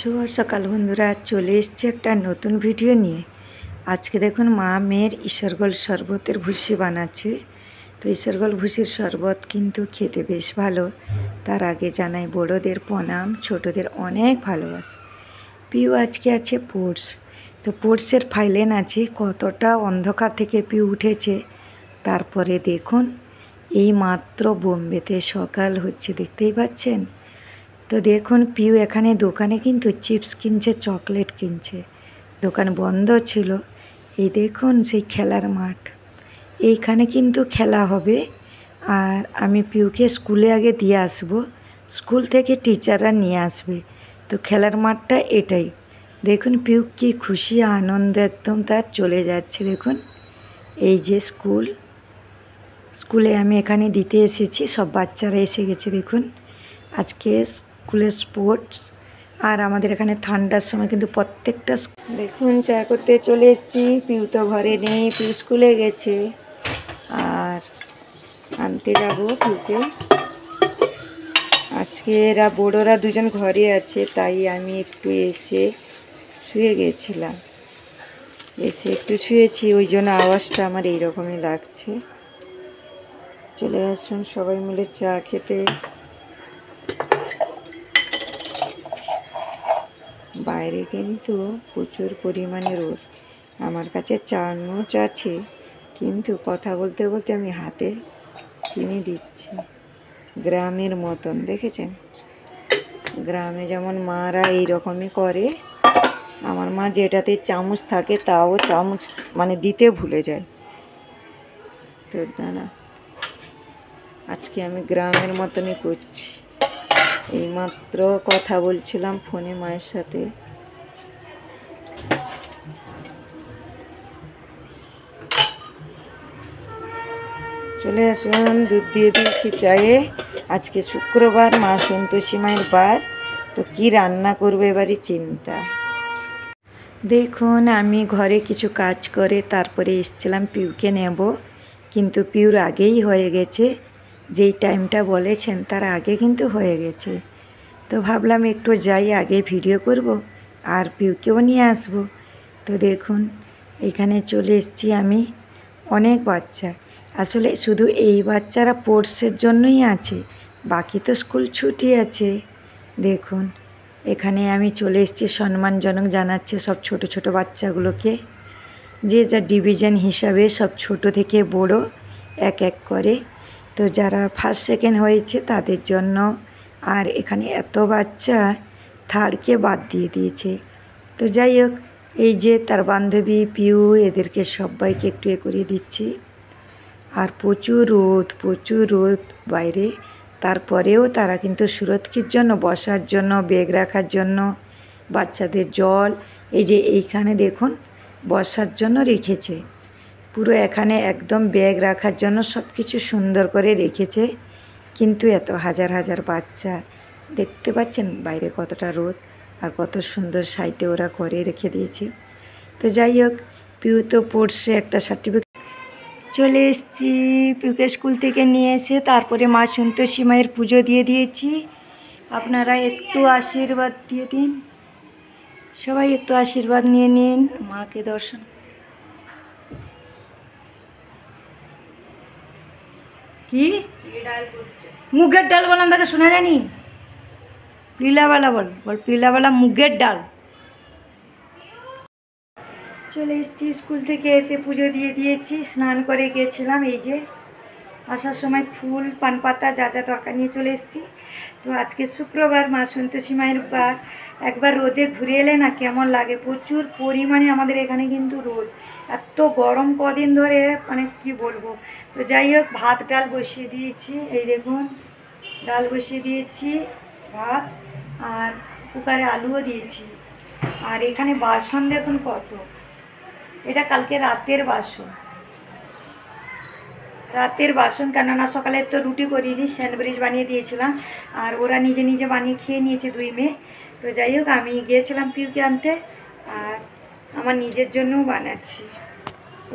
শুভ সকাল বন্ধুরা, চলে এসছে একটা নতুন ভিডিও নিয়ে। আজকে দেখুন মা মেয়ের ঈশ্বরগোল শরবতের ভুসি বানাচ্ছে। তো ঈশ্বরগোল ভুসির শরবত কিন্তু খেতে বেশ ভালো। তার আগে জানাই বড়োদের প্রণাম, ছোটদের অনেক ভালোবাসা। পিউ আজকে আছে পোর্টস, তো পোর্টসের ফাইলেন আছে। কতটা অন্ধকার থেকে পিউ উঠেছে। তারপরে দেখুন এই মাত্র বোম্বেতে সকাল হচ্ছে, দেখতেই পাচ্ছেন। তো দেখুন পিউ এখানে দোকানে কিন্তু চিপস কিনছে, চকলেট কিনছে। দোকান বন্ধ ছিল। এই দেখুন সেই খেলার মাঠ, এইখানে কিন্তু খেলা হবে। আর আমি পিউকে স্কুলে আগে দিয়ে আসবো, স্কুল থেকে টিচাররা নিয়ে আসবে। তো খেলার মাঠটা এটাই। দেখুন পিউ কি খুশি আনন্দ, একদম তার চলে যাচ্ছে। দেখুন এই যে স্কুলে আমি এখানে দিতে এসেছি, সব বাচ্চারা এসে গেছে। দেখুন আজকে স্কুলের স্পোর্টস। আর আমাদের এখানে ঠান্ডার সময় কিন্তু প্রত্যেকটা দেখুন চা করতে চলে এসেছি। পিউ তো ঘরে নেই, পিউ স্কুলে গেছে। আর আনতে যাব পিউকে। আজকে এরা বড়োরা দুজন ঘরে আছে, তাই আমি একটু এসে শুয়ে গেছিলাম। এসে একটু শুয়েছি, ওই জন্য আওয়াজটা আমার এইরকমই লাগছে। চলে আসুন সবাই মিলে চা খেতে। বাইরে কিন্তু প্রচুর পরিমাণে রোদ। আমার কাছে চামচ আছে, কিন্তু কথা বলতে বলতে আমি হাতে চিনি দিচ্ছি। গ্রামের মতন, দেখেছেন? গ্রামে যেমন মারা এইরকমই করে। আমার মা যেটাতে চামচ থাকে তাও চামচ মানে দিতে ভুলে যায়। তো দাঁড়া, আজকে আমি গ্রামের মতনই করছি। এইমাত্র কথা বলছিলাম ফোনে মায়ের সাথে। চলে আসুন, দুধ দিয়ে দিয়েছি চায়ে। আজকে শুক্রবার, মা সন্তোষী মায়ের বার। তো কি রান্না করবো এবারই চিন্তা। দেখুন আমি ঘরে কিছু কাজ করে তারপরে এসেছিলাম পিউকে নেব, কিন্তু পিউর আগেই হয়ে গেছে। যেই টাইমটা বলেছেন তার আগে কিন্তু হয়ে গেছে। তো ভাবলাম একটু যাই, আগে ভিডিও করব আর পিউকেও নিয়ে আসব। তো দেখুন এখানে চলে এসেছি আমি। অনেক বাচ্চা, আসলে শুধু এই বাচ্চারা স্পোর্টসের জন্যই আছে, বাকি তো স্কুল ছুটি আছে। দেখুন এখানে আমি চলে এসেছি, সম্মানজনক জানাচ্ছে সব ছোট ছোট বাচ্চাগুলোকে। যে যা ডিভিশন হিসাবে সব ছোট থেকে বড় এক এক করে। তো যারা ফার্স্ট সেকেন্ড হয়েছে তাদের জন্য। আর এখানে এত বাচ্চা, থার্ডকে বাদ দিয়ে দিয়েছে। তো যাই হোক, এই যে তার বান্ধবী পিউ, এদেরকে সবাইকে একটু করিয়ে দিচ্ছি। আর প্রচুর রোদ বাইরে। তারপরেও তারা কিন্তু সুরক্ষির জন্য, বসার জন্য, ব্যাগ রাখার জন্য, বাচ্চাদের জল, এই যে এইখানে দেখুন বসার জন্য রেখেছে। পুরো এখানে একদম ব্যাগ রাখার জন্য সব কিছু সুন্দর করে রেখেছে। কিন্তু এত হাজার হাজার বাচ্চা, দেখতে পাচ্ছেন বাইরে কতটা রোদ আর কত সুন্দর সাইডে ওরা করে রেখে দিয়েছে। তো যাই হোক, পিউ তো পড়ছে, একটা সার্টিফিকেট। চলে এসেছি পিউকে স্কুল থেকে নিয়ে এসে, তারপরে মা সন্তোষী মায়ের পুজো দিয়ে দিয়েছি। আপনারা একটু আশীর্বাদ দিয়ে দিন, সবাই একটু আশীর্বাদ নিয়ে নিন, মাকে দর্শন। কি মুগের ডাল বললাম, তাকে শোনা জানি? পিলাওয়ালা বল, পিলাওয়ালা মুগের ডাল। চলে এসেছি স্কুল থেকে এসে, পুজো দিয়ে দিয়েছি, স্নান করে গিয়েছিলাম। এই যে আসার সময় ফুল, পান পাতা, যা যা দরকার নিয়ে চলে এসেছি। তো আজকে শুক্রবার, মা সন্তোষী মায়ের বার। একবার রোদে ঘুরে এলে না কেমন লাগে। প্রচুর পরিমাণে আমাদের এখানে কিন্তু রোদ, এত গরম কদিন ধরে, মানে কি বলবো। তো যাই হোক, ভাত ডাল বসিয়ে দিয়েছি। এই দেখুন ডাল বসিয়ে দিয়েছি, ভাত, আর কুকারে আলুও দিয়েছি। আর এখানে বাসন দেখুন কত, এটা কালকে রাতের বাসন, কেননা সকালে তো রুটি করিনি, স্যান্ডউইচ বানিয়ে দিয়েছিলাম। আর ওরা নিজে নিজে বানিয়ে খেয়ে নিয়েছে, 2 মেয়ে। তো যাই হোক, আমি গিয়েছিলাম পিউকে আনতে, আর আমার নিজের জন্যও বানাচ্ছি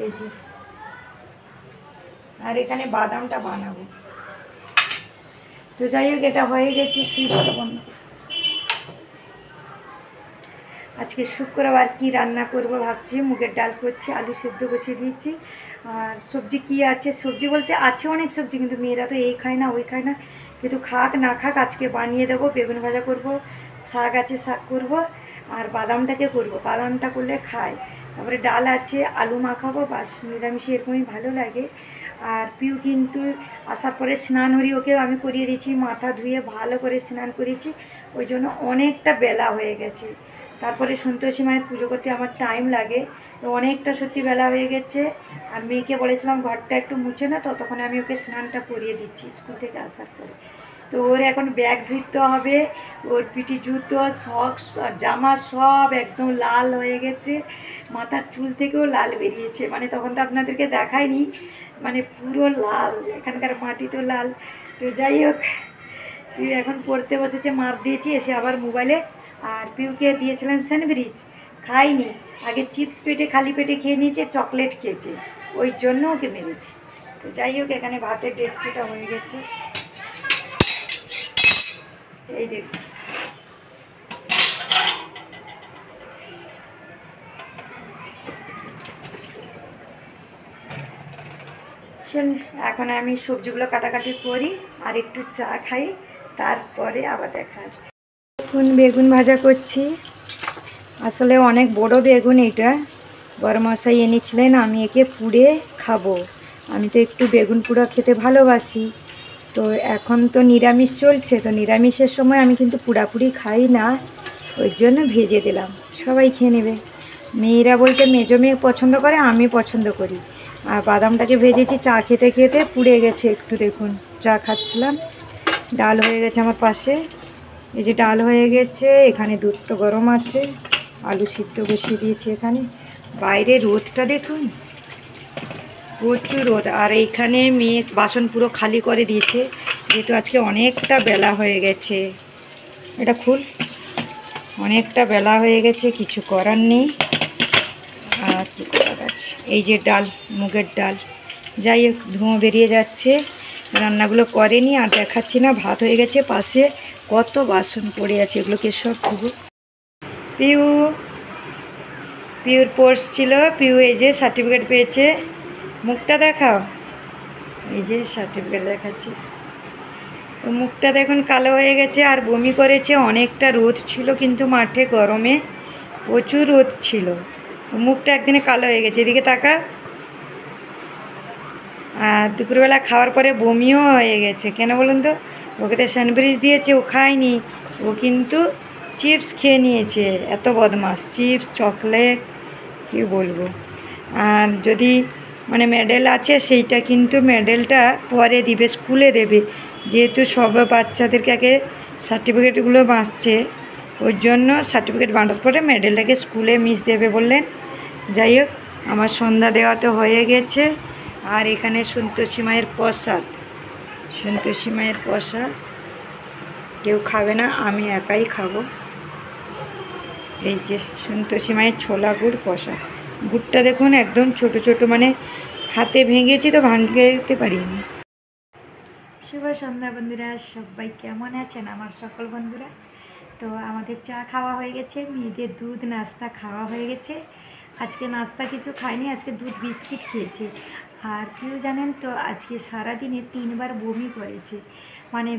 এই যে। আর এখানে বাদামটা বানাবো। তো যাই হোক, এটা হয়ে গেছে, সুইচটা বন্ধ। আজকে শুক্রবার কি রান্না করব ভাবছি। মুগের ডাল করছি, আলু সেদ্ধ বসিয়ে দিয়েছি। আর সবজি কি আছে, সবজি বলতে আছে অনেক সবজি, কিন্তু মেয়েরা তো এই খায় না ওই খায় না, কিন্তু খাক না খাক আজকে বানিয়ে দেবো। বেগুন ভাজা করব, শাক আছে শাক করব, আর বাদামটাকে করব, বাদামটা করলে খায়। তারপরে ডাল আছে, আলু মাখাবো, বাস নিরামিষ এরকমই ভালো লাগে। আর পিউ কিন্তু আসার পরে স্নান হরি ওকেও আমি করিয়ে দিয়েছি, মাথা ধুয়ে ভালো করে স্নান করিয়েছি, ওই জন্য অনেকটা বেলা হয়ে গেছে। তারপরে সন্তোষী মায়ের পুজো করতে আমার টাইম লাগে, তো অনেকটা সত্যি বেলা হয়ে গেছে। আর মেয়েকে বলেছিলাম ঘরটা একটু মুছে না, ততক্ষণে আমি ওকে স্নানটা করিয়ে দিচ্ছি স্কুল থেকে আসার পরে। তো ওর এখন ব্যাগ ধুইতে হবে, ওর পিটি জুতো সক্স আর জামা সব একদম লাল হয়ে গেছে, মাথার চুল থেকেও লাল বেরিয়েছে, মানে তখন তো আপনাদেরকে দেখায়নি, মানে পুরো লাল, এখানকার মাটি তো লাল। তো যাই হোক, পিউ এখন পড়তে বসেছে, মার দিয়েছি এসে আবার মোবাইলে। আর পিউকে দিয়েছিলাম স্যান্ডউইচ, খাইনি, আগে চিপস পেটে খালি পেটে খেয়ে নিয়েছে, চকলেট খেয়েছে, ওই জন্য ওকে মেরেছি। তো যাই হোক, এখানে ভাতের ডেকচিটা হয়ে গেছে, এই দেখুন। এখন আমি সবজিগুলো কাটাকাটি করি আর একটু চা খাই, তারপরে আবার দেখা যাচ্ছে। এখন বেগুন ভাজা করছি, আসলে অনেক বড় বেগুন এটা, বড়মশাই এনেছিলেন, আমি একে পুড়ে খাবো। আমি তো একটু বেগুন পোড়া খেতে ভালোবাসি। তো এখন তো নিরামিষ চলছে, তো নিরামিষের সময় আমি কিন্তু পুড়াপুড়ি খাই না, ওই জন্য ভেজে দিলাম, সবাই খেয়ে নেবে। মেয়েরা বলতে মেজো মেয়ে পছন্দ করে, আমি পছন্দ করি। আর বাদামটাকে ভেজেছি, চা খেতে খেতে পুড়ে গেছে একটু, দেখুন চা খাচ্ছিলাম। ডাল হয়ে গেছে আমার পাশে, এই যে ডাল হয়ে গেছে, এখানে দুধ তো গরম আছে, আলু সিদ্ধ বসিয়ে দিয়েছি। এখানে বাইরে রোদটা দেখুন, প্রচুর রোদ। আর এইখানে মেয়ে বাসন পুরো খালি করে দিয়েছে, যেহেতু আজকে অনেকটা বেলা হয়ে গেছে। এটা খুল, অনেকটা বেলা হয়ে গেছে, কিছু করার নেই। আর কী করার আছে, এই যে ডাল, মুগের ডাল, যাই হোক ধোঁয়া বেরিয়ে যাচ্ছে, রান্নাগুলো করেনি আর দেখাচ্ছি না। ভাত হয়ে গেছে, পাশে কত বাসন পড়ে আছে, এগুলোকে সব ধুবো। পিউর পোর্স ছিল, পিউ এই যে সার্টিফিকেট পেয়েছে, মুখটা দেখাও, এই যে সার্টিফিকেট দেখাচ্ছি। তো মুখটা দেখুন কালো হয়ে গেছে আর বমি করেছে, অনেকটা রোদ ছিল কিন্তু মাঠে গরমে প্রচুর রোদ ছিল, তো মুখটা একদিনে কালো হয়ে গেছে। এদিকে তাকা। আর দুপুরবেলা খাওয়ার পরে বমিও হয়ে গেছে, কেন বলুন তো, ওকে তো স্যান্ডউইচ দিয়েছে, ও খায়নি, ও কিন্তু চিপস খেয়ে নিয়েছে, এত বদমাস, চিপস চকলেট কী বলবো। আর যদি মানে মেডেল আছে, সেইটা কিন্তু মেডেলটা পরে দিবে, স্কুলে দেবে, যেহেতু সব বাচ্চাদেরকে আগে সার্টিফিকেটগুলো বাঁচছে, ওর জন্য সার্টিফিকেট বাঁধার পরে মেডেলটাকে স্কুলে মিস দেবে বললেন। যাই হোক, আমার সন্ধ্যা দেওয়া তো হয়ে গেছে। আর এখানে সন্তোষী মায়ের প্রসাদ, সন্তোষী মায়ের প্রসাদ কেউ খাবে না, আমি একাই খাবো। এই যে সন্তোষী মায়ের ছোলা গুড় প্রসাদ, গুড়টা দেখুন একদম ছোট ছোট, মানে হাতে ভেঙেছি তো ভাঙতে পারিনি। শুভ সন্ধ্যা বন্ধুরা, সবাই কেমন আছেন আমার সকল বন্ধুরা? তো আমাদের চা খাওয়া হয়ে গেছে, মেয়েদের দুধ নাস্তা খাওয়া হয়ে গেছে। আজকে নাস্তা কিছু খাইনি, আজকে দুধ বিস্কিট খেয়েছি। আর কেউ জানেন তো, আজকে সারাদিনে 3 বার বমি করেছে, মানে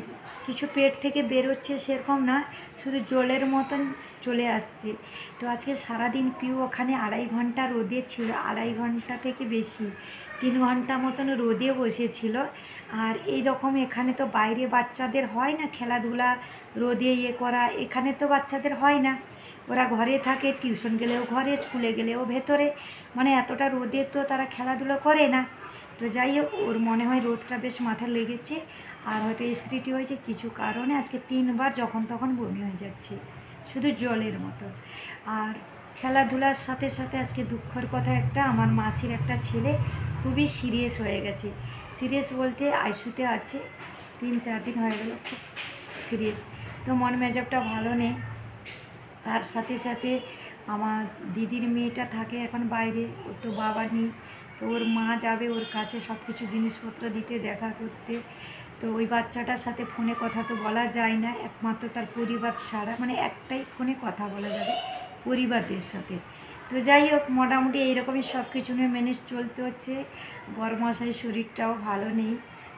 কিছু পেট থেকে বেরোচ্ছে সেরকম না, শুধু জলের মতন চলে আসছে। তো আজকে সারাদিন পিউ ওখানে 2.5 ঘন্টা রোদে ছিল, 2.5 ঘন্টা থেকে বেশি, 3 ঘন্টা মতন রোদে বসেছিল। আর এই রকম এখানে তো বাইরে বাচ্চাদের হয় না খেলাধুলা, রোদে ইয়ে করা, এখানে তো বাচ্চাদের হয় না, ওরা ঘরে থাকে, টিউশন গেলেও ঘরে, স্কুলে গেলেও ভেতরে, মানে এতটা রোদে তো তারা খেলাধুলো করে না। তো যাই হোক, ওর মনে হয় রোদটা বেশ মাথায় লেগেছে, আর হয়তো এসিডিটি হয়েছে কিছু কারণে, আজকে 3 বার যখন তখন বমি হয়ে যাচ্ছে, শুধু জলের মতো। আর খেলাধুলার সাথে সাথে আজকে দুঃখের কথা একটা, আমার মাসির একটা ছেলে খুবই সিরিয়াস হয়ে গেছে, সিরিয়াস বলতে আইসিইউতে আছে, 3-4 দিন হয়ে গেল, খুব সিরিয়াস। তো মন মেজাজটা ভালো নেই। তার সাথে সাথে আমার দিদির মেয়েটা থাকে এখন বাইরে, ওর তো বাবা নেই, তো ওর মা যাবে ওর কাছে সব কিছু জিনিসপত্র দিতে, দেখা করতে। তো ওই বাচ্চাটার সাথে ফোনে কথা তো বলা যায় না, একমাত্র তার পরিবার ছাড়া, মানে একটাই ফোনে কথা বলা যাবে, পরিবারদের সাথে। তো যাই হোক, মোটামুটি এইরকমই সব কিছু নিয়ে মেনে চলতে হচ্ছে। বড়মশাই শরীরটাও ভালো নেই,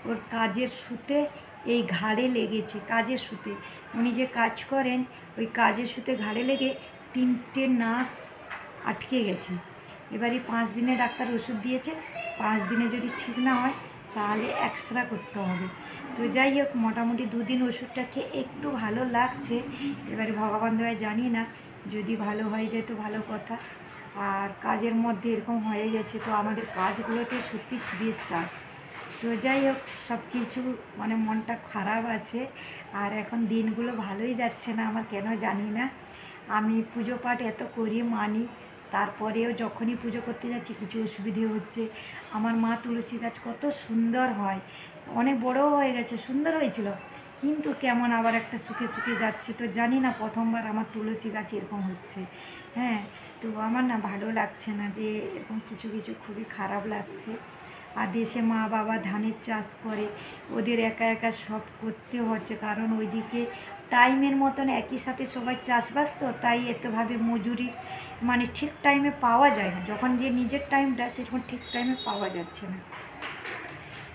ওর কাজের সূত্রে এই ঘাড়ে লেগেছে, কাজের সূত্রে উনি যে কাজ করেন ওই কাজের সূত্রে ঘাড়ে লেগে 3টে নার্স আটকে গেছে। এবারই 5 দিনে ডাক্তার ওষুধ দিয়েছে, 5 দিনে যদি ঠিক না হয় তাহলে এক্সরে করতে হবে। তো যাই হোক, মোটামুটি 2 দিন ওষুধটা খেয়ে একটু ভালো লাগছে। এবারে ভগবান দয়ায় জানি না, যদি ভালো হয়ে যায় তো ভালো কথা। আর কাজের মধ্যে এরকম হয়ে গেছে, তো আমাদের কাজগুলোতে সত্যি সিরিয়াস কাজ। তো যাই হোক, সব কিছু মানে মনটা খারাপ আছে। আর এখন দিনগুলো ভালোই যাচ্ছে না আমার, কেন জানি না। আমি পুজো পাঠ এত করি, মানি, তারপরেও যখনই পুজো করতে যাচ্ছি কিছু অসুবিধে হচ্ছে। আমার মা তুলসী গাছ কত সুন্দর হয়, অনেক বড়ও হয়ে গেছে, সুন্দর হয়েছিল, কিন্তু কেমন আবার একটা শুকে যাচ্ছে। তো জানি না, প্রথমবার আমার তুলসী গাছ এরকম হচ্ছে। হ্যাঁ, তো আমার না ভালো লাগছে না, যে এরকম কিছু কিছু খুবই খারাপ লাগছে। আর দেশে মা বাবা ধানের চাষ করে, ওদের একা একা সব করতে হচ্ছে, কারণ ওইদিকে টাইমের মতন একই সাথে সবাই চাষবাস, তো তাই এতভাবে মজুরি মানে ঠিক টাইমে পাওয়া যায় না। যখন যে নিজের টাইমটা সেরকম ঠিক টাইমে পাওয়া যাচ্ছে না।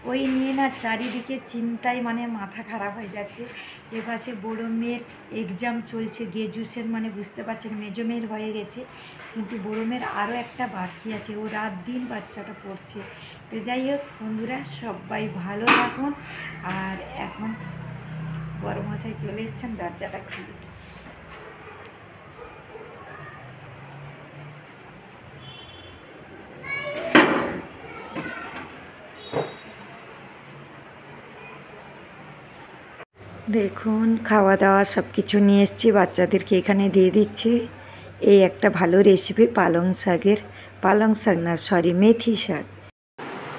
ওই নিয়ে না চারিদিকে চিন্তায় মানে মাথা খারাপ হয়ে যাচ্ছে। এপাশে বড়ো মেয়ের এক্সাম চলছে, গ্র্যাজুয়েশন, মানে বুঝতে পারছেন, মেজো মেয়ের হয়ে গেছে, কিন্তু বড়ো মেয়ের আরও একটা বাকি আছে, ও রাত দিন বাচ্চাটা পড়ছে। তো যাই হোক বন্ধুরা, সবাই ভালো থাকুন। আর এখন বড়মশাই চলে এসছেন, দরজাটা খুলে। দেখুন, খাওয়া দাওয়া সব কিছু নিয়ে এসেছি, বাচ্চাদেরকে এখানে দিয়ে দিচ্ছি। এই একটা ভালো রেসিপি, পালং শাক না, সরি, মেথি শাক।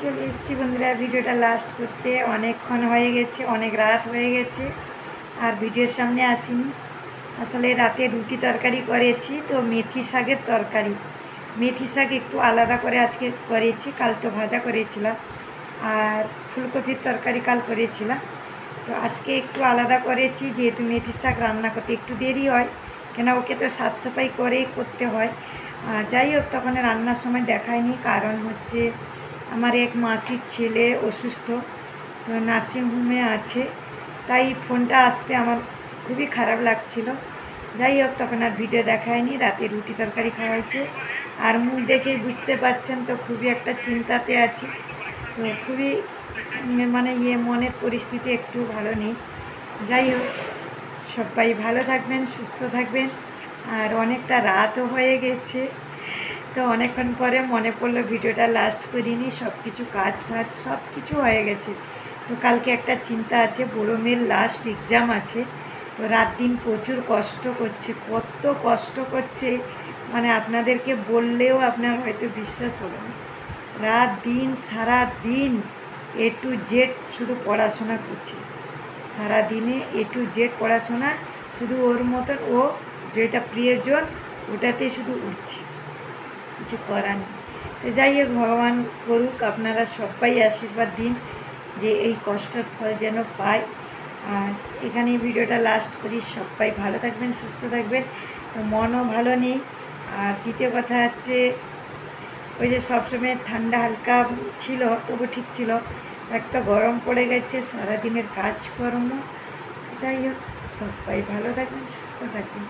চলে এসেছি বন্ধুরা ভিডিওটা লাস্ট করতে, অনেকক্ষণ হয়ে গেছে, অনেক রাত হয়ে গেছে, আর ভিডিওর সামনে আসিনি। আসলে রাতে রুটি তরকারি করেছি, তো মেথি শাকের তরকারি, মেথি শাক একটু আলাদা করে আজকে করেছি, কাল তো ভাজা করেছিলাম, আর ফুলকপির তরকারি কাল করেছিলাম, তো আজকে একটু আলাদা করেছি, যেহেতু মেথি শাক রান্না করতে একটু দেরি হয়, কেন ওকে তো সাফ সাফাই করেই করতে হয়। যাই হোক, তখন রান্নার সময় দেখায়নি, কারণ হচ্ছে আমার এক মাসির ছেলে অসুস্থ, তো নার্সিংহোমে আছে, তাই ফোনটা আসতে আমার খুবই খারাপ লাগছিল। যাই হোক, তখন আর ভিডিও দেখায়নি, রাতে রুটি তরকারি খাওয়া হয়েছে। আর মুখ দেখেই বুঝতে পারছেন তো খুবই একটা চিন্তাতে আছি, তো খুবই মানে মনের পরিস্থিতি একটু ভালো নেই। যাই হোক, সবাই ভালো থাকবেন, সুস্থ থাকবেন। আর অনেকটা রাতও হয়ে গেছে, তো অনেকক্ষণ পরে মনে পড়লো ভিডিওটা লাস্ট করিনি, সব কিছু কাজ ফাজ সব কিছু হয়ে গেছে। তো কালকে একটা চিন্তা আছে, বড়ো মেয়ের লাস্ট এক্সাম আছে, তো রাত দিন প্রচুর কষ্ট করছে, কত কষ্ট করছে মানে আপনাদেরকে বললেও আপনার হয়তো বিশ্বাস হবে না। রাত দিন সারা দিন A to Z শুধু পড়াশোনা করছে, সারা দিনে A to Z পড়াশোনা, শুধু ওর মতন ও যেটা প্রিয়জন ওটাতে শুধু উঠছে, কিছু করার নেই। তো যাই হোক, ভগবান করুক, আপনারা সবাই আশীর্বাদ দিন যে এই কষ্টের ফল যেন পায়। আর এখানেই ভিডিওটা লাস্ট করি, সবাই ভালো থাকবেন, সুস্থ থাকবেন। তো মনও ভালো নেই, আর দ্বিতীয় কথা হচ্ছে ওই যে সবসময় ঠান্ডা হালকা ছিল তবু ঠিক ছিল, একটা গরম পড়ে গেছে, সারাদিনের কাজকর্ম। যাই হোক, সবাই ভালো থাকবেন, সুস্থ থাকবেন।